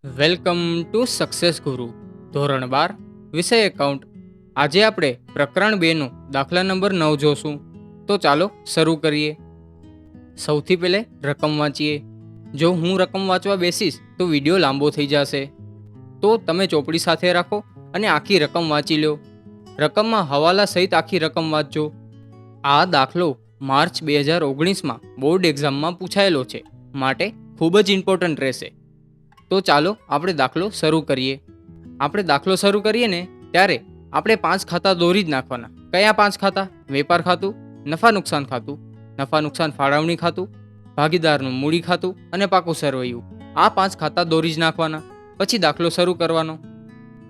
Welcome to success ગુરુ ધોરણ 12 વિષય એકાઉન્ટ. આજે આપણે પ્રકરણ 2નું દાખલા નંબર 9 જોશું. તો ચાલો શરૂ કરીએ. સૌથી પહેલે રકમ વાંચીએ. જો હું રકમ વાંચવા બેસીશ તો વિડીયો લાંબો થઈ જશે, તો તમે ચોપડી સાથે રાખો અને આખી રકમ વાંચી લો. રકમમાં હવાલા સહિત આખી રકમ વાંચજો. આ દાખલો માર્ચ 2019માં બોર્ડ એક્ઝામમાં પૂછાયેલો છે, માટે ખૂબ જ ઇમ્પોર્ટન્ટ રહેશે. તો ચાલો આપણે દાખલો શરૂ કરીએ. આપણે દાખલો શરૂ કરીએ ને ત્યારે આપણે 5 ખાતા દોરી જ નાખવાના. કયા 5 ખાતા? વેપાર ખાતું, નફા નુકસાન ખાતું, નફા નુકસાન ફાળવણી ખાતું, ભાગીદારનું મૂડી ખાતું અને પાકું સરવૈયું. આ 5 ખાતા દોરી જ નાખવાના. પછી દાખલો શરૂ કરવાનો.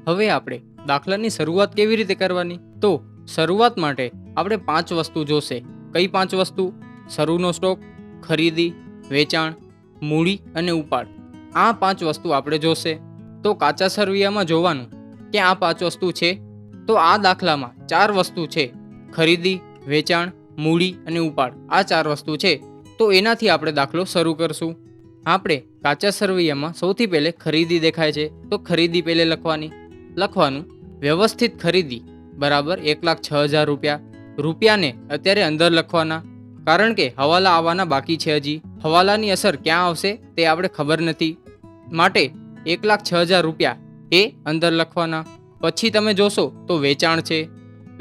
હવે આપણે દાખલાની શરૂઆત કેવી રીતે કરવાની? તો શરૂઆત માટે આપણે 5 વસ્તુ જોશે. કઈ 5 વસ્તુ? શરૂનો સ્ટોક, ખરીદી, વેચાણ, મૂડી અને ઉપાડ. આ 5 વસ્તુ આપણે જોશે. તો કાચા સરવૈયામાં જોવાનું કે આ 5 વસ્તુ છે. તો આ દાખલામાં 4 વસ્તુ છે: ખરીદી, વેચાણ, મૂડી અને ઉપાડ. આ 4 વસ્તુ છે. તો એનાથી આપણે દાખલો શરૂ કરશું. આપણે કાચા સરવૈયામાં સૌથી પહેલે ખરીદી દેખાય છે, તો ખરીદી પહેલે લખવાનું વ્યવસ્થિત ખરીદી બરાબર 1,06,000 રૂપિયા. રૂપિયાને અત્યારે અંદર લખવાના, કારણ કે હવાલા આવવાના બાકી છે. હજી હવાલાની અસર ક્યાં આવશે તે આપણે ખબર નથી, માટે 1,06,000 રૂપિયા એ અંદર લખવાના. પછી તમે જોશો તો વેચાણ છે.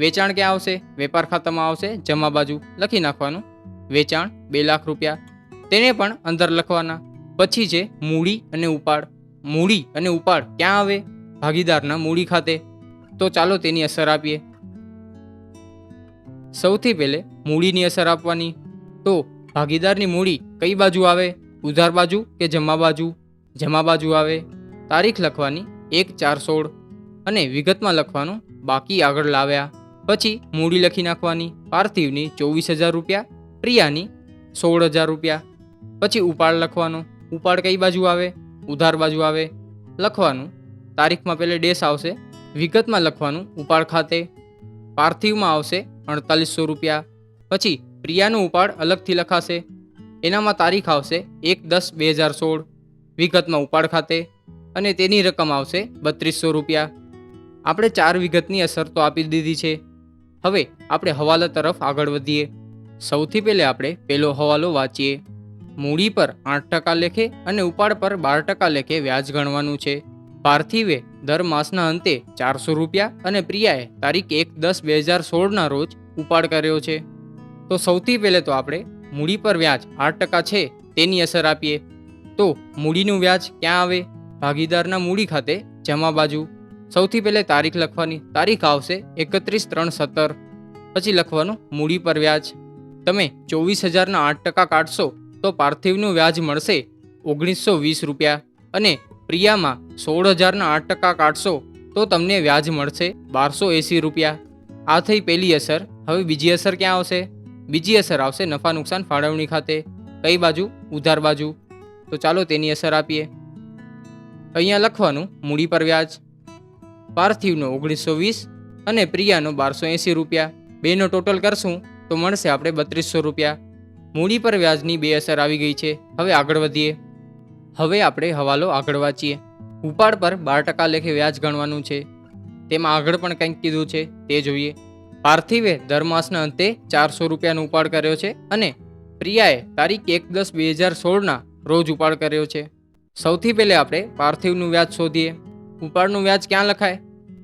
વેચાણ ક્યાં આવશે? વેપાર ખાતામાં આવશે, જમા બાજુ લખી નાખવાનું વેચાણ 2,00,000 રૂપિયા, તેને પણ અંદર લખવાના. પછી છે મૂડી અને ઉપાડ. મૂડી અને ઉપાડ ક્યાં આવે? ભાગીદારના મૂડી ખાતે. તો ચાલો તેની અસર આપીએ. સૌથી પહેલે મૂડીની અસર આપવાની. તો ભાગીદારની મૂડી કઈ બાજુ આવે? ઉધાર બાજુ કે જમા બાજુ? જમા બાજુ આવે. તારીખ લખવાની 1/4/16 અને વિગતમાં લખવાનું બાકી આગળ લાવ્યા. પછી મૂડી લખી નાખવાની. પાર્થિવની 24,000 રૂપિયા, પ્રિયાની 16,000 રૂપિયા. પછી ઉપાડ લખવાનો. ઉપાડ કઈ બાજુ આવે? ઉધાર બાજુ આવે. લખવાનું તારીખમાં પહેલે ડેશ આવશે, વિગતમાં લખવાનું ઉપાડ ખાતે. પાર્થિવમાં આવશે 4,800 રૂપિયા. પછી પ્રિયાનું ઉપાડ અલગથી લખાશે, એનામાં તારીખ આવશે 1/10/2016, વિગતમાં ઉપાડ ખાતે, અને તેની રકમ આવશે 3,200 રૂપિયા. આપણે 4 વિગતની અસર તો આપી દીધી છે. હવે આપણે હવાલા તરફ આગળ વધીએ. સૌથી પહેલે આપણે પહેલો હવાલો વાંચીએ. મૂડી પર 8% લેખે અને ઉપાડ પર 12% લેખે વ્યાજ ગણવાનું છે. પાર્થિવે દર માસના અંતે 400 રૂપિયા અને પ્રિયાએ તારીખ 1/10/2016ના રોજ ઉપાડ કર્યો છે. તો સૌથી પહેલે તો આપણે મૂડી પર વ્યાજ 8% છે તેની અસર આપીએ. તો મૂડીનું વ્યાજ ક્યાં આવે? ભાગીદારના મૂડી ખાતે, જમા બાજુ. સૌથી પહેલે તારીખ લખવાની. તારીખ આવશે 31/3/17. પછી લખવાનું મૂડી પર વ્યાજ. તમે 24,000ના 8% કાઢશો તો પાર્થિવનું વ્યાજ મળશે 1,920 રૂપિયા, અને પ્રિયામાં 16,000ના 8% કાઢશો તો તમને વ્યાજ મળશે 1,280 રૂપિયા. આ થઈ પહેલી અસર. હવે બીજી અસર ક્યાં આવશે? બીજી અસર આવશે નફા નુકસાન ફાળવણી ખાતે. કઈ બાજુ? ઉધાર બાજુ. તો ચાલો તેની અસર આપીએ. અહીંયા લખવાનું મૂડી પર વ્યાજ. પાર્થિવનો 1,920 અને પ્રિયાનો 1,280 રૂપિયા. બેનો ટોટલ કરશું તો મળશે આપણે 3,200 રૂપિયા. મૂડી પર વ્યાજની 2 અસર આવી ગઈ છે. હવે આગળ વધીએ. હવે આપણે હવાલો આગળ વાંચીએ. ઉપાડ પર 12% લેખે વ્યાજ ગણવાનું છે. તેમાં આગળ પણ કંઈક કીધું છે તે જોઈએ. પાર્થિવે દર માસના અંતે 400 રૂપિયાનો ઉપાડ કર્યો છે અને પ્રિયાએ તારીખ 1/10/2016ના રોજ ઉપાડ કર્યો છે. સૌથી પહેલે આપણે પાર્થિવનું વ્યાજ શોધીએ. ઉપાડનું વ્યાજ ક્યાં લખાય?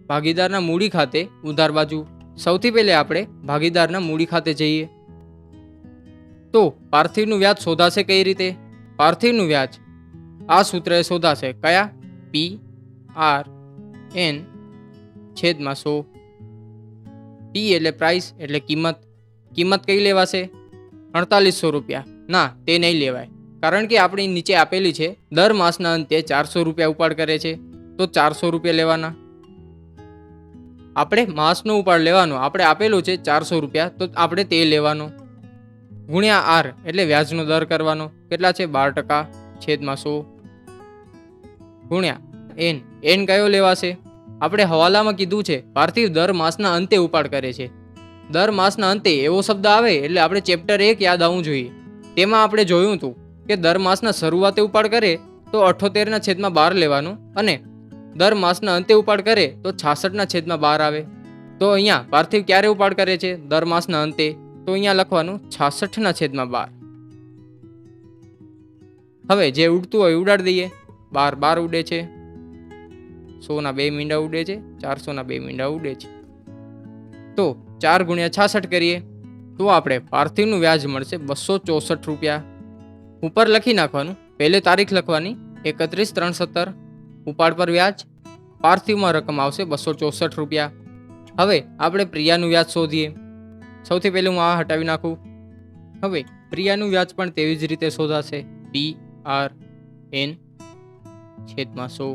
ભાગીદારના મૂડી ખાતે, ઉધાર બાજુ. સૌથી પહેલે આપણે ભાગીદારના મૂડી ખાતે જઈએ. તો પાર્થિવનું વ્યાજ શોધાશે કઈ રીતે? પાર્થિવનું વ્યાજ આ સૂત્રએ શોધાશે. કયા? PRN/100. P એટલે પ્રાઇસ એટલે કિંમત. કિંમત કઈ લેવાશે? 4,800 રૂપિયા. ના, તે નહીં લેવાય, કારણ કે આપણી નીચે આપેલી છે દર માસના અંતે 400 રૂપિયા ઉપાડ કરે છે, તો 400 રૂપિયા લેવાના. આપણે માસનો ઉપાડ લેવાનો, આપણે આપેલું છે 400 રૂપિયા, તો આપણે તે લેવાનો. ગુણ્યા R એટલે વ્યાજનો દર કરવાનો. કેટલા છે? 12%/100 ગુણ્યા N. N કયો લેવાશે? આપણે હવાલામાં કીધું છે પાર્થિવ દર માસના અંતે ઉપાડ કરે છે. દર માસના અંતે એવો શબ્દ આવે એટલે આપણે ચેપ્ટર 1 યાદ આવવું જોઈએ. તેમાં આપણે જોયું હતું કે દર માસના શરૂઆતે ઉપાડ કરે તો 78/12 લેવાનું અને દર માસના અંતે ઉપાડ કરે તો 66/12 આવે. તો અહીંયા પાર્થિવ ક્યારે ઉપાડ કરે છે? દર માસના અંતે. તો અહીંયા લખવાનું 66/12. હવે જે ઉડતું હોય ઉડાડી દઈએ. 12 ઉડે છે, 100ના 2 મીંડા ઉડે છે, 400ના 2 મીંડા ઉડે છે. તો 4 × 66 કરીએ તો આપણે પાર્થિવનું વ્યાજ મળશે 264 રૂપિયા. ઉપર લખી નાખવાનું. પહેલે તારીખ લખવાની 31/3/17. ઉપાડ પર વ્યાજ. પાર્થિવમાં રકમ આવશે 264 રૂપિયા. હવે આપણે પ્રિયાનું વ્યાજ શોધીએ. સૌથી પહેલું હું આ હટાવી નાખું. હવે પ્રિયાનું વ્યાજ પણ તેવી જ રીતે શોધાશે. PRN/100.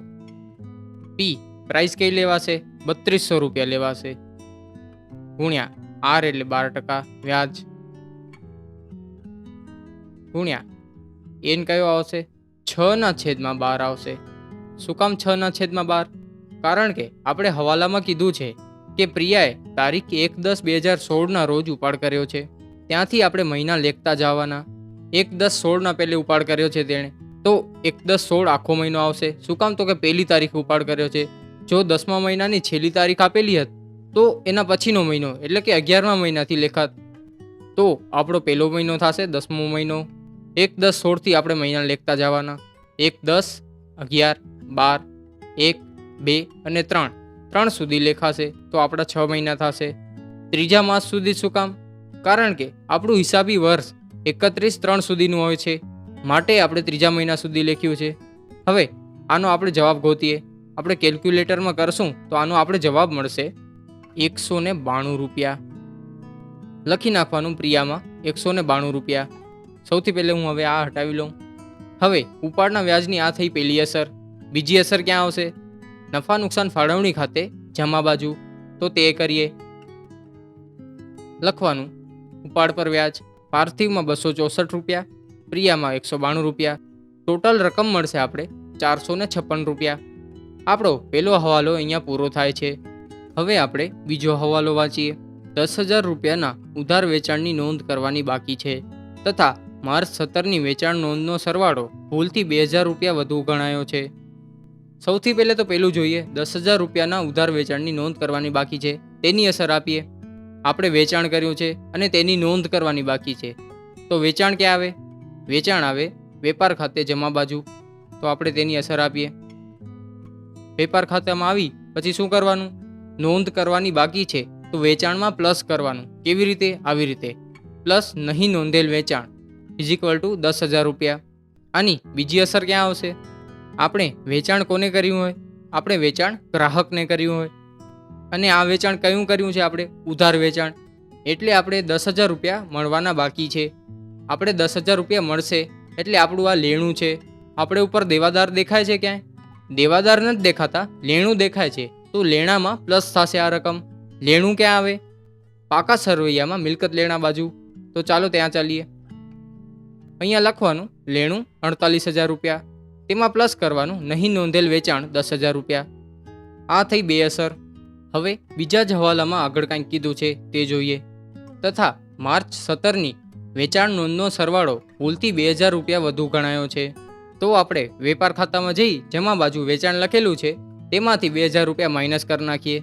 P પ્રાઇસ કઈ લેવાશે? 3200 રૂપિયા લેવાશે. ગુણ્યા R એટલે 12% વ્યાજ, ગુણ્યા N કયો આવશે? 6/12 આવશે. શું કામ 6/12? કારણ કે આપણે હવાલામાં કીધું છે કે પ્રિયાએ તારીખ 1/10/2016 રોજ ઉપાડ કર્યો છે. ત્યાંથી આપણે મહિના લેખતા જવાના. 1/10/16 પહેલે ઉપાડ કર્યો છે તેણે, તો 1/10/16 આખો મહિનો આવશે. શું કામ? તો કે પહેલી તારીખ ઉપાડ કર્યો છે. જો 10મા મહિનાની છેલ્લી તારીખ આપેલી હતી તો એના પછીનો મહિનો એટલે કે 11મા મહિનાથી લેખાત. તો આપણો પહેલો મહિનો થશે 10મો મહિનો. 1/10/16 આપણે મહિના લેખતા જવાના. 1, 10, 11, 12, 1, 2 અને 3 સુધી લેખાશે. તો આપણા 6 મહિના થશે. ત્રીજા માસ સુધી. શું કામ? કારણ કે આપણું હિસાબી વર્ષ 31/3 સુધીનું હોય છે, માટે આપણે ત્રીજા મહિના સુધી લખ્યું છે. હવે આનો આપણે જવાબ ગોતીએ. આપણે કેલ્ક્યુલેટરમાં કરશું તો આનો આપણે જવાબ મળશે 192 રૂપિયા. લખી નાખવાનું પ્રિયામાં 192 રૂપિયા. સૌથી પહેલે હું હવે આ હટાવી લઉં. હવે ઉપાડના વ્યાજની આ થઈ પહેલી અસર. બીજી અસર ક્યાં આવશે? નફા નુકસાન ફાળવણી ખાતે જમા બાજુ. તો તે કરીએ. લખવાનું ઉપાડ પર વ્યાજ. પાર્થિવમાં 264 રૂપિયા, પ્રિયામાં 192 રૂપિયા. ટોટલ રકમ મળશે આપણે 456 રૂપિયા. આપણો પહેલો હવાલો અહીંયા પૂરો થાય છે. હવે આપણે બીજો હવાલો વાંચીએ. 10,000 રૂપિયાના ઉધાર વેચાણની નોંધ કરવાની બાકી છે તથા માર્ચ 17ની વેચાણ નોંધનો સરવાળો ભૂલથી 2,000 રૂપિયા વધુ ગણાયો છે. સૌથી પહેલે તો પેલું જોઈએ. 10,000 રૂપિયાના ઉધાર વેચાણની નોંધ કરવાની બાકી છે, તેની અસર આપીએ. આપણે વેચાણ કર્યું છે અને તેની નોંધ કરવાની બાકી છે. તો વેચાણ ક્યાં આવે? વેચાણ આવે વેપાર ખાતે જમા બાજુ. તો આપણે તેની અસર આપીએ. વેપાર ખાતામાં આવી પછી શું કરવાનું? નોંધ કરવાની બાકી છે તો વેચાણમાં પ્લસ કરવાનું. કેવી રીતે? આવી રીતે. પ્લસ નહીં નોંધેલ વેચાણ = 10,000 રૂપિયા. આની બીજી અસર ક્યાં આવશે? આપણે વેચાણ કોને કર્યું હોય? આપણે વેચાણ ગ્રાહકને કર્યું હોય. અને આ વેચાણ કયું કર્યું છે? આપણે ઉધાર વેચાણ. એટલે આપણે 10,000 રૂપિયા મળવાના બાકી છે. આપણે 10,000 રૂપિયા મળશે એટલે આપણું આ લેણું છે. આપણે ઉપર દેવાદાર દેખાય છે ક્યાંય? દેવાદાર નથી દેખાતા, લેણું દેખાય છે. તો લેણામાં પ્લસ થશે આ રકમ. લેણું ક્યાં આવે? પાકા સરવૈયામાં મિલકત લેણા બાજુ. તો ચાલો ત્યાં ચાલીએ. અહીંયા લખવાનું લેણું 48,000 રૂપિયા, તેમાં પ્લસ કરવાનું નહીં નોંધેલ વેચાણ 10,000 રૂપિયા. આ થઈ બે અસર. હવે બીજા જ હવાલામાં આગળ કાંઈક કીધું છે તે જોઈએ. તથા માર્ચ 17ની વેચાણ નોંધનો સરવાળો ભૂલથી 2,000 રૂપિયા વધુ ગણાયો છે. તો આપણે વેપાર ખાતામાં જઈ જમા બાજુ વેચાણ લખેલું છે તેમાંથી 2,000 રૂપિયા માઇનસ કરી નાખીએ.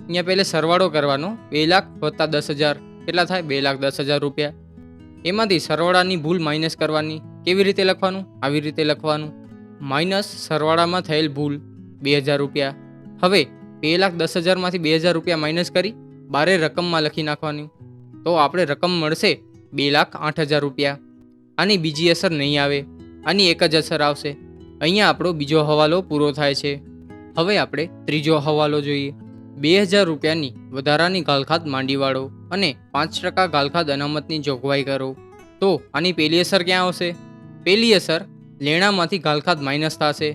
અહીંયા પહેલે સરવાળો કરવાનો. 2 લાખ વત્તા 10,000 કેટલા થાય? 2,10,000 રૂપિયા. એમાંથી સરવાળાની ભૂલ માઇનસ કરવાની. કેવી રીતે લખવાનું? આવી રીતે લખવાનું. માઇનસ સરવાળામાં થયેલ ભૂલ 2,000 રૂપિયા. હવે 2,10,000માંથી 2,000 રૂપિયા માઇનસ કરી બારે રકમમાં લખી નાખવાની. તો આપણે રકમ મળશે 2,08,000 રૂપિયા. આની બીજી અસર નહીં આવે, આની એક જ અસર આવશે. અહીંયા આપણો બીજો હવાલો પૂરો થાય છે. હવે આપણે ત્રીજો હવાલો જોઈએ. 2,000 રૂપિયાની વધારાની ગાલખાત માંડીવાળો અને 5% ગાલખાત અનામતની જોગવાઈ કરો. તો આની પહેલી અસર ક્યાં આવશે? પહેલી અસર લેણામાંથી ગાલખાત માઇનસ થશે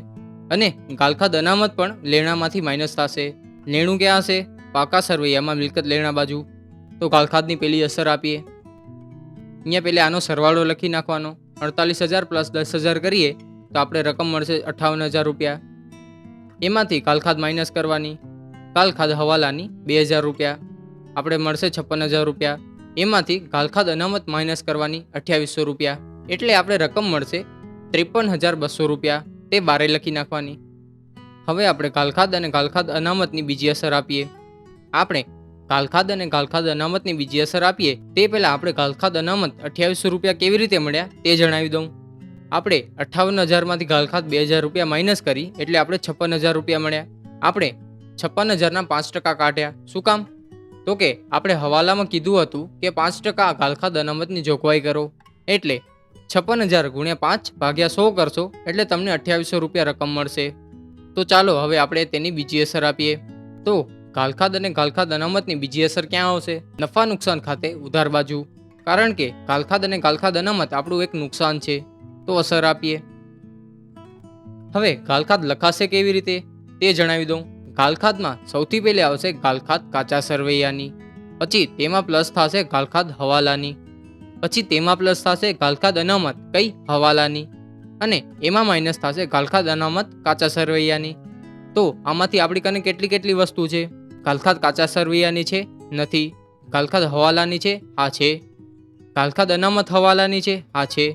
અને ગાલખાત અનામત પણ લેણામાંથી માઇનસ થશે. લેણું ક્યાં હશે? પાકા સરવૈયામાં મિલકત લેણા બાજુ. તો ગાલખાતની પહેલી અસર આપીએ. અહીંયા પહેલાં આનો સરવાળો લખી નાખવાનો. 48,000 + 10,000 કરીએ તો આપણે રકમ મળશે 58,000 રૂપિયા. એમાંથી ગાલખાત માઇનસ કરવાની. ગાલખાત હવાલાની 2,000 રૂપિયા આપણે મળશે 56,000 રૂપિયા. એમાંથી ગાલખાત અનામત માઇનસ કરવાની 2,800 રૂપિયા. એટલે આપણે રકમ મળશે ₹53,200 તે બારે લખી નાખવાની. હવે આપણે ગાલખાદ અને ગાલખાદ અનામતની બીજી અસર આપીએ. આપણે ગાલખાદ અને ગાલખાદ અનામતની બીજી અસર આપીએ તે પહેલાં આપણે ગાલખાદ અનામત ₹2800 કેવી રીતે મળ્યા તે જણાવી દઉં. આપણે 58,000માંથી ગાલખાદ ₹2,000 માઇનસ કરી એટલે આપણે ₹56,000 મળ્યા. આપણે 56,000ના 5% કાઢ્યા. શું કામ? તો કે આપણે હવાલામાં કીધું હતું કે 5% ગાલખાદ અનામતની જોગવાઈ કરો, એટલે 56,000 ગુણ્યા 5 ભાગ્યા 100 કરશો એટલે તમને ₹2800 રકમ મળશે. તો ચાલો હવે આપણે તેની બીજી અસર આપીએ. તો ગાલખાદ અને ગાલખાદ અનામતની બીજી અસર ક્યાં આવશે? નફા નુકસાન ખાતે ઉધાર બાજુ. કારણ કે ગાલખાદ અને ગાલખાદ અનામત આપણું એક નુકસાન છે. તો અસર આપીએ. હવે ગાલખાદ લખાશે કેવી રીતે તે જણાવી દઉં. ગાલખાદમાં સૌથી પહેલે આવશે ગાલખાદ કાચા સરવૈયાની, પછી તેમાં પ્લસ થશે ગાલખાદ હવાલાની, પછી તેમાં પ્લસ થશે ગાલખાદ અનામત કઈ હવાલાની, અને એમાં માઇનસ થશે ગાલખાદ અનામત કાચા સરવૈયાની. તો આમાંથી આપણી કને કેટલી વસ્તુ છે? ગાલખાદ કાચા સરવૈયાની છે? નથી. ગાલખાદ હવાલાની છે? હા છે. ગાલખાદ અનામત હવાલાની છે? હા છે.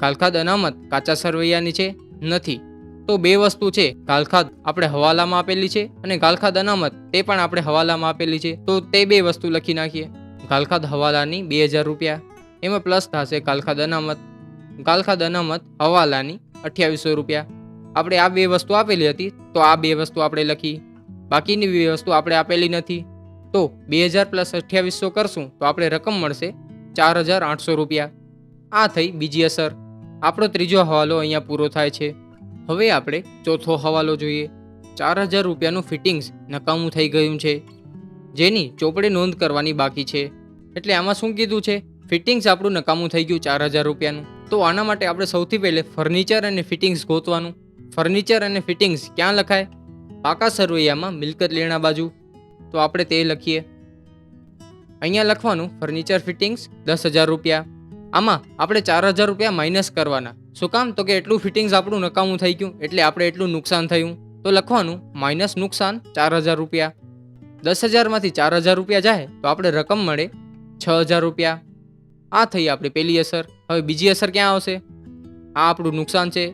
ગાલખાદ અનામત કાચા સરવૈયાની છે? નથી. તો બે વસ્તુ છે, ગાલખાદ આપણે હવાલામાં આપેલી છે અને ગાલખાદ અનામત તે પણ આપણે હવાલામાં આપેલી છે. તો તે બે વસ્તુ લખી નાખીએ. ગાલખાદ હવાલાની ₹2,000, એમાં પ્લસ થશે ગાલખાદ અનામત. ગાલખાદ અનામત હવાલાની ₹2800. આપણે આ બે વસ્તુ આપેલી હતી તો આ બે વસ્તુ આપણે લખી. બાકીની બે વસ્તુ આપણે આપેલી નથી. તો 2,000 + 2800 કરશું તો આપણે રકમ મળશે ₹4,800. આ થઈ બીજી અસર. આપણો ત્રીજો હવાલો અહીંયા પૂરો થાય છે. હવે આપણે ચોથો હવાલો જોઈએ. ₹4,000નું ફિટિંગ્સ નકામું થઈ ગયું છે, જેની ચોપડે નોંધ કરવાની બાકી છે. એટલે આમાં શું કીધું છે? ફિટિંગ્સ આપણું નકામું થઈ ગયું ₹4,000. તો આના માટે આપણે સૌથી પહેલે ફર્નિચર અને ફિટિંગ્સ ગોતવાનું. ફર્નિચર અને ફિટિંગ્સ ક્યાં લખાય? પાકા સરવૈયામાં મિલકત લેણા બાજુ. તો આપણે તે લખીએ. અહીંયા લખવાનું ફર્નિચર ફિટિંગ્સ ₹10,000. આમાં આપણે ₹4,000 માઇનસ કરવાના. શું કામ? તો કે એટલું ફિટિંગ્સ આપણું નકામું થઈ ગયું એટલે આપણે એટલું નુકસાન થયું. તો લખવાનું માઇનસ નુકસાન ₹4,000. 10,000માંથી ₹4,000 જાય તો આપણે રકમ મળે ₹6,000. આ થઈ આપણી પહેલી અસર. હવે બીજી અસર ક્યાં આવશે? આ આપણું નુકસાન છે.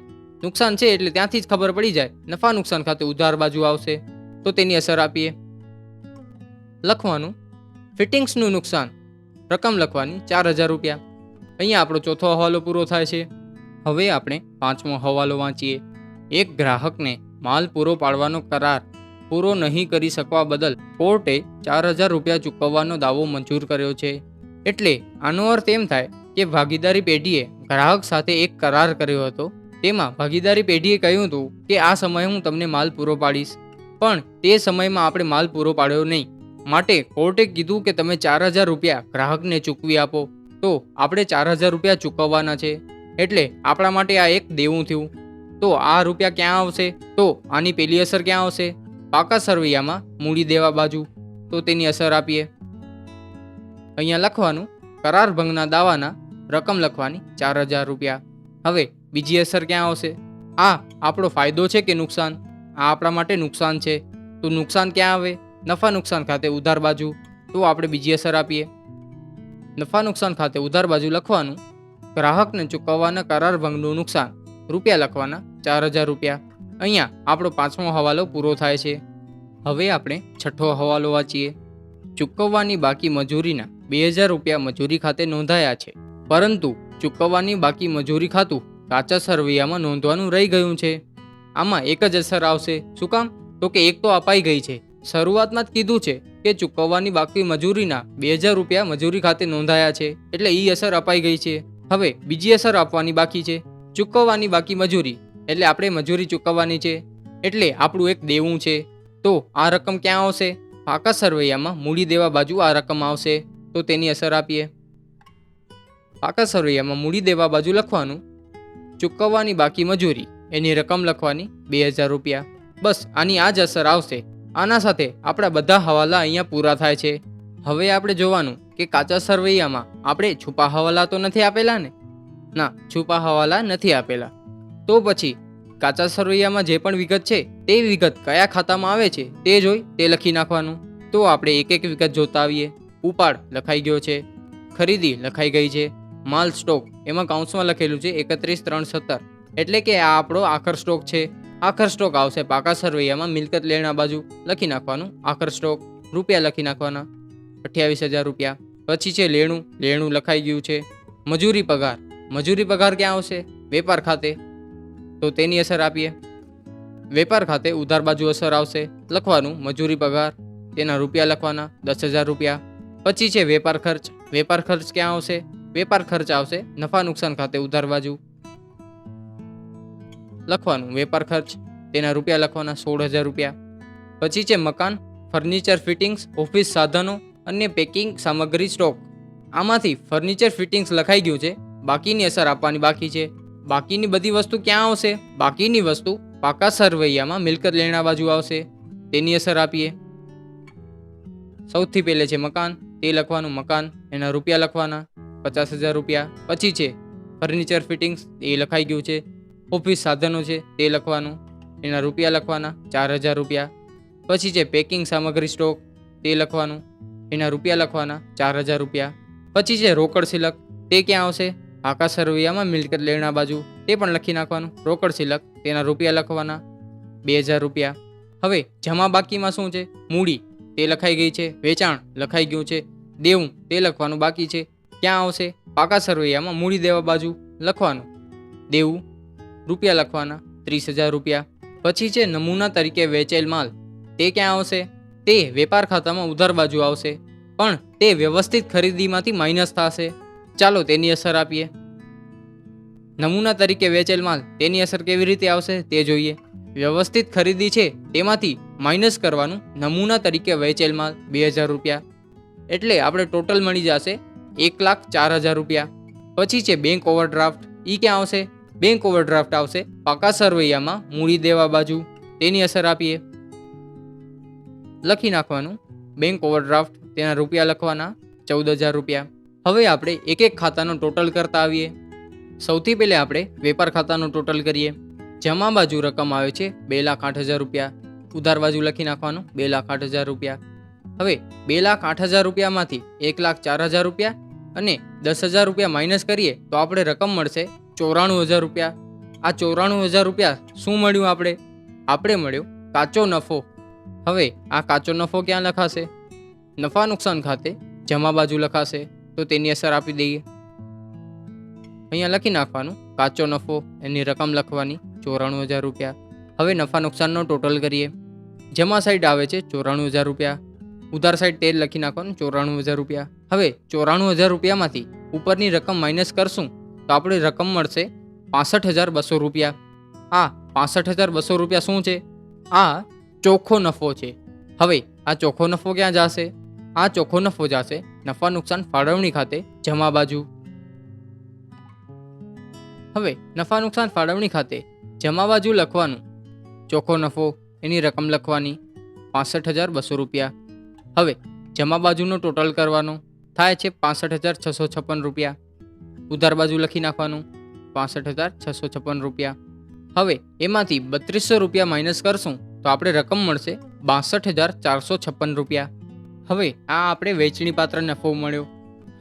નુકસાન છે એટલે ત્યાંથી જ ખબર પડી જાય. નફા નુકસાન ખાતે ઉધાર બાજુ આવશે. તો તેની અસર આપીએ. લખવાનું ફિટિંગ્સનું નુકસાન, રકમ લખવાની ₹4,000. અહીંયા આપણો ચોથો હવાલો પૂરો થાય છે. હવે આપણે પાંચમો હવાલો વાંચીએ. એક ગ્રાહકને માલ પૂરો પાડવાનો કરાર પૂરો નહીં કરી શકવા બદલ કોર્ટે ₹4,000 ચૂકવવાનો દાવો મંજૂર કર્યો છે. એટલે આનો અર્થ એમ થાય કે ભાગીદારી પેઢીએ ગ્રાહક સાથે એક કરાર કર્યો હતો. તેમાં ભાગીદારી પેઢીએ કહ્યું હતું કે આ સમયે હું તમને માલ પૂરો પાડીશ, પણ તે સમયમાં આપણે માલ પૂરો પાડ્યો નહીં. માટે કોર્ટે કીધું કે તમે ₹4,000 ગ્રાહકને ચૂકવી આપો. તો આપણે ₹4,000 ચૂકવવાના છે. એટલે આપણા માટે આ એક દેવું થયું. તો આ રૂપિયા ક્યાં આવશે? તો આની પહેલી અસર ક્યાં આવશે? પાકા સરવૈયામાં મૂડી દેવા બાજુ. તો તેની અસર આપીએ. અહીંયા લખવાનું કરાર ભંગના દાવાના, રકમ લખવાની ₹4,000. હવે બીજી અસર ક્યાં આવશે? આ આપણો ફાયદો છે કે નુકસાન? આ આપણા માટે નુકસાન છે. તો નુકસાન ક્યાં આવે? નફા નુકસાન ખાતે ઉધાર બાજુ. તો આપણે બીજી અસર આપીએ. નફા નુકસાન ખાતે ઉધાર બાજુ લખવાનું ગ્રાહકને ચૂકવવાના કરાર ભંગનું નુકસાન, રૂપિયા લખવાના ₹4,000. અહીંયા આપણો પાંચમો હવાલો પૂરો થાય છે. હવે આપણે છઠ્ઠો હવાલો વાંચીએ. ચૂકવવાની બાકી મજૂરીના ₹2,000 મજૂરી ખાતે નોંધાયા છે, પરંતુ ચૂકવવાની બાકી મજૂરી ખાતું કાચા સરવૈયામાં નોંધવાનું રહી ગયું છે. આમાં એક જ અસર આવશે. શું કામ? તો કે એક તો અપાઈ ગઈ છે. શરૂઆતમાં જ કીધું છે કે ચૂકવવાની બાકી મજૂરીના ₹2,000 મજૂરી ખાતે નોંધાયા છે, એટલે એ અસર અપાઈ ગઈ છે. હવે બીજી અસર આપવાની બાકી છે. ચૂકવવાની બાકી મજૂરી એટલે આપણે મજૂરી ચૂકવવાની છે, એટલે આપણું એક દેવું છે. તો આ રકમ ક્યાં આવશે? પાકા સરવૈયામાં મૂડી દેવા બાજુ આ રકમ આવશે. તો તેની અસર આપીએ. પાકા સરવૈયામાં મૂડી દેવા બાજુ લખવાનું ચૂકવવાની બાકી મજૂરી, એની રકમ લખવાની ₹2,000. બસ આની આ જ અસર આવશે. આના સાથે આપણા બધા હવાલા અહીંયા પૂરા થાય છે. હવે આપણે જોવાનું કે કાચા સરવૈયામાં આપણે છુપા હવાલા તો નથી આપેલા ને? ના, છુપા હવાલા નથી આપેલા. તો પછી કાચા સરવૈયામાં જે પણ વિગત છે તે વિગત કયા ખાતામાં આવે છે તે જોઈ તે લખી નાખવાનું. તો આપણે એક એક વિગત જોતા આવીએ. ઉપાડ લખાઈ ગયો છે, ખરીદી લખાઈ ગઈ છે, માલ સ્ટોક એમાં કાઉન્સમાં લખેલું છે 31/3/17, એટલે કે આ આપણો આખર સ્ટોક છે. આખર સ્ટોક આવશે પાકા સરવૈયામાં મિલકત લેણા બાજુ લખી નાખવાનું આખર સ્ટોક, રૂપિયા લખી નાખવાના 28,000 રૂપિયા. પછી છે લેણું લખાઈ ગયું છે. મજૂરી પગાર ક્યાં આવશે? વેપાર ખાતે, તો તેની અસર આપીએ. વેપાર ખાતે ઉધાર બાજુ અસર આવશે, લખવાનું મજૂરી પગાર, તેના રૂપિયા લખવાના 10,000 રૂપિયા. પછી છે વેપાર ખર્ચ ક્યાં આવશે? વેપાર ખર્ચ આવશે નફા નુકસાન ખાતે ઉધાર બાજુ, લખવાનું વેપાર ખર્ચ, તેના રૂપિયા લખવાના 16,000 રૂપિયા. પછી છે મકાન, ફર્નિચર ફિટિંગ્સ, ઓફિસ સાધનો અને પેકિંગ સામગ્રી સ્ટોક. આમાંથી ફર્નિચર ફિટિંગ્સ લખાઈ ગયું છે, બાકીની અસર આપવાની બાકી છે. બાકીની બધી વસ્તુ ક્યાં આવશે? બાકીની વસ્તુ પાકા સરવૈયામાં મિલકત લેણા બાજુ આવશે, તેની અસર આપીએ. સૌથી પહેલે છે મકાન, તે લખવાનું મકાન, એના રૂપિયા લખવાના 50,000 રૂપિયા. પછી છે ફર્નિચર ફિટિંગ્સ, એ લખાઈ ગયું છે. ઓફિસ સાધનો છે તે લખવાનું, એના રૂપિયા લખવાના 4,000 રૂપિયા. પછી છે પેકિંગ સામગ્રી સ્ટોક, તે લખવાનું, એના રૂપિયા લખવાના 4,000 રૂપિયા. પછી છે રોકડ શિલક, તે ક્યાં આવશે? પાકા સરવૈયામાં મિલકત લેણા બાજુ, તે પણ લખી નાખવાનું રોકડ શિલક, તેના રૂપિયા લખવાના 2,000 રૂપિયા. હવે જમા બાકીમાં શું છે? મૂડી, તે લખાઈ ગઈ છે. વેચાણ લખાઈ ગયું છે. દેવું, તે લખવાનું બાકી છે. ક્યાં આવશે? પાકા સરવૈયામાં મૂડી દેવા બાજુ, લખવાનું દેવું, રૂપિયા લખવાના 30,000 રૂપિયા. પછી છે નમૂના તરીકે વેચેલ માલ, તે ક્યાં આવશે? તે વેપાર ખાતામાં ઉધાર બાજુ આવશે, પણ તે વ્યવસ્થિત ખરીદીમાંથી માઇનસ થશે. ચાલો તેની અસર આપીએ. નમૂના તરીકે વેચેલ માલ, તેની અસર કેવી રીતે આવશે તે જોઈએ. વ્યવસ્થિત ખરીદી છે તેમાંથી માઇનસ કરવાનું નમૂના તરીકે વેચેલ માલ 2,000 રૂપિયા, એટલે આપણે ટોટલ મળી જશે 1,04,000 રૂપિયા. પછી છે બેંક ઓવરડ્રાફ્ટ, એ ક્યાં આવશે? બેંક ઓવરડ્રાફ્ટ આવશે પાકા સરવૈયામાં મૂડી દેવા બાજુ, તેની અસર આપીએ. લખી નાખવાનું બેંક ઓવરડ્રાફ્ટ, તેના રૂપિયા લખવાના 14,000 રૂપિયા. હવે આપણે એક એક ખાતાનો ટોટલ કરતા આવીએ. સૌથી પહેલે આપણે વેપાર ખાતાનું ટોટલ કરીએ. જમા બાજુ રકમ આવે છે 2,08,000 રૂપિયા. ઉધાર બાજુ લખી નાખવાનું 2,08,000 રૂપિયા. હવે 2,08,000 રૂપિયામાંથી 1,04,000 રૂપિયા અને 10,000 રૂપિયા માઇનસ કરીએ તો આપણે રકમ મળશે 94,000 રૂપિયા. આ 94,000 રૂપિયા શું મળ્યું? આપણે મળ્યો કાચો નફો. હવે આ કાચો નફો ક્યાં લખાશે? નફા નુકસાન ખાતે જમા બાજુ લખાશે, તો તેની અસર આપી દઈએ. અહીંયા લખી નાખવાનું કાચો નફો, એની રકમ લખવાની 94,000 રૂપિયા. હવે નફા નુકસાનનો ટોટલ કરીએ. જમા સાઈડ આવે છે 94,000 રૂપિયા, ઉધાર સાઈડ તે લખી નાખવાનું 94,000 રૂપિયા. હવે 94,000 રૂપિયામાંથી ઉપરની રકમ માઇનસ કરશું તો આપણે રકમ મળશે 65,200 રૂપિયા. આ 65,200 રૂપિયા શું છે? આ ચોખ્ખો નફો છે. હવે આ ચોખ્ખો નફો ક્યાં જશે? આ ચોખ્ખો નફો જશે નફા નુકસાન ફાળવણી ખાતે જમા બાજુ. હવે નફા નુકસાન ફાળવણી ખાતે જમા બાજુ લખવાનું ચોખ્ખો નફો, એની રકમ લખવાની 65,200 રૂપિયા. હવે જમા બાજુનો ટોટલ કરવાનો થાય છે 65,656 રૂપિયા. ઉધાર બાજુ લખી નાખવાનું 65,656 રૂપિયા. હવે એમાંથી 3,200 રૂપિયા માઇનસ કરશું તો આપણે રકમ મળશે 62,456 રૂપિયા. હવે આ આપણે વેચણી પાત્ર નફો મળ્યો.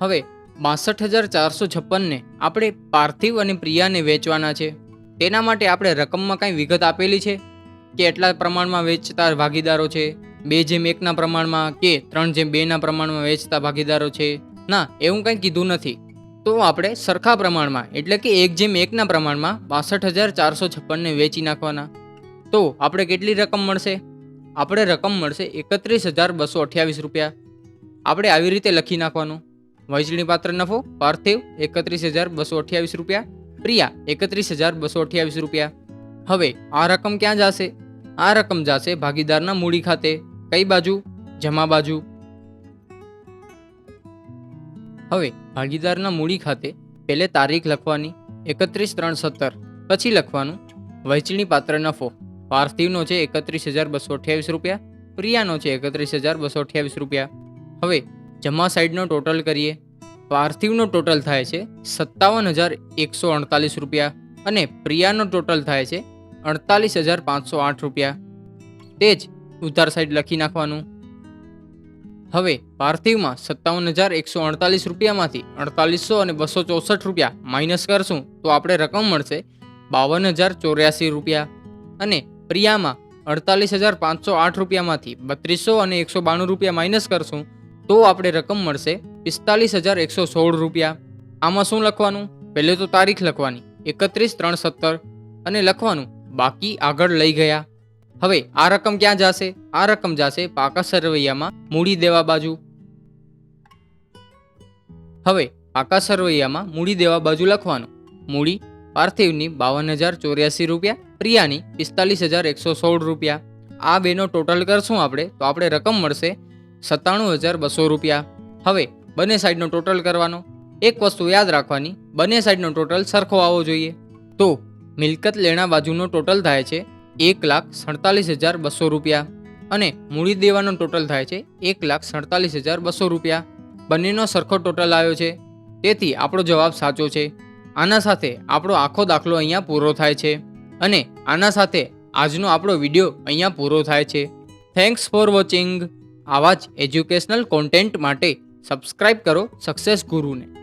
હવે 62,456ને આપણે પાર્થિવ અને પ્રિયાને વેચવાના છે. તેના માટે આપણે રકમમાં કાંઈ વિગત આપેલી છે કે એટલા પ્રમાણમાં વેચતા ભાગીદારો છે, 2:1 પ્રમાણમાં કે 3:2 પ્રમાણમાં વેચતા ભાગીદારો છે? ના, એવું કંઈ કીધું નથી. તો આપણે સરખા પ્રમાણમાં એટલે કે 1:1 પ્રમાણમાં 62,456ને વેચી નાખવાના. તો આપણે કેટલી રકમ મળશે? આપણે રકમ મળશે 31,228 રૂપિયા. આપણે આવી રીતે લખી નાખવાનું વહેંચણી પાત્ર નફો પાર્થિવ 31,228 રૂપિયા, પ્રિયા 31,228 રૂપિયા. હવે આ રકમ ક્યાં જશે? આ રકમ જશે ભાગીદારના મૂડી ખાતે. કઈ બાજુ? જમા બાજુ. હવે ભાગીદારના મૂડી ખાતે પહેલે તારીખ લખવાની 31/3/17, પછી લખવાનું વહેંચણી પાત્ર નફો. પાર્થિવનો છે 31,228 રૂપિયા, પ્રિયાનો છે 31,228 રૂપિયા. હવે જમા સાઈડનો ટોટલ કરીએ. પાર્થિવનો ટોટલ થાય છે 57,148 રૂપિયા અને પ્રિયાનો ટોટલ થાય છે 48,508 રૂપિયા. તે જ ઉધાર સાઈડ લખી નાખવાનું. હવે પાર્થિવમાં 57,148 રૂપિયામાંથી 4,800 અને 264 રૂપિયા માઇનસ કરશું તો આપણે રકમ મળશે ₹52,084 અને પ્રિયામાં ₹48,508માંથી ₹32,192 માઇનસ કરશું તો આપણે રકમ મળશે ₹45,116. આમાં શું લખવાનું? પહેલે તો તારીખ લખવાની 31/3/17 અને લખવાનું બાકી આગળ લઈ ગયા. હવે આ રકમ ક્યાં જશે? આ રકમ જશે પાકા સરવૈયામાં મૂડી દેવા બાજુ. હવે પાકા સરવૈયામાં મૂડી દેવા બાજુ લખવાનું મૂડી પાર્થિવની ₹52,084, પ્રિયાની ₹45,116. આ બેનો ટોટલ કરશું આપણે તો આપણે રકમ મળશે ₹97,200. હવે બંને સાઈડનો ટોટલ કરવાનો. એક વસ્તુ યાદ રાખવાની, બંને સાઈડનો ટોટલ સરખો આવવો જોઈએ. તો મિલકત લેણા બાજુનો ટોટલ થાય છે ₹1,47,200 અને મૂડી દેવાનો ટોટલ થાય છે ₹1,47,200. બંનેનો સરખો ટોટલ આવ્યો છે, તેથી આપણો જવાબ સાચો છે. આના સાથે આપણો આખો દાખલો અહીંયા પૂરો થાય છે અને આના સાથે આજનો આપણો વિડીયો અહીંયા પૂરો થાય છે. Thanks for watching. આવા જ એજ્યુકેશનલ કોન્ટેન્ટ માટે સબસ્ક્રાઇબ કરો સક્સેસ ગુરુને.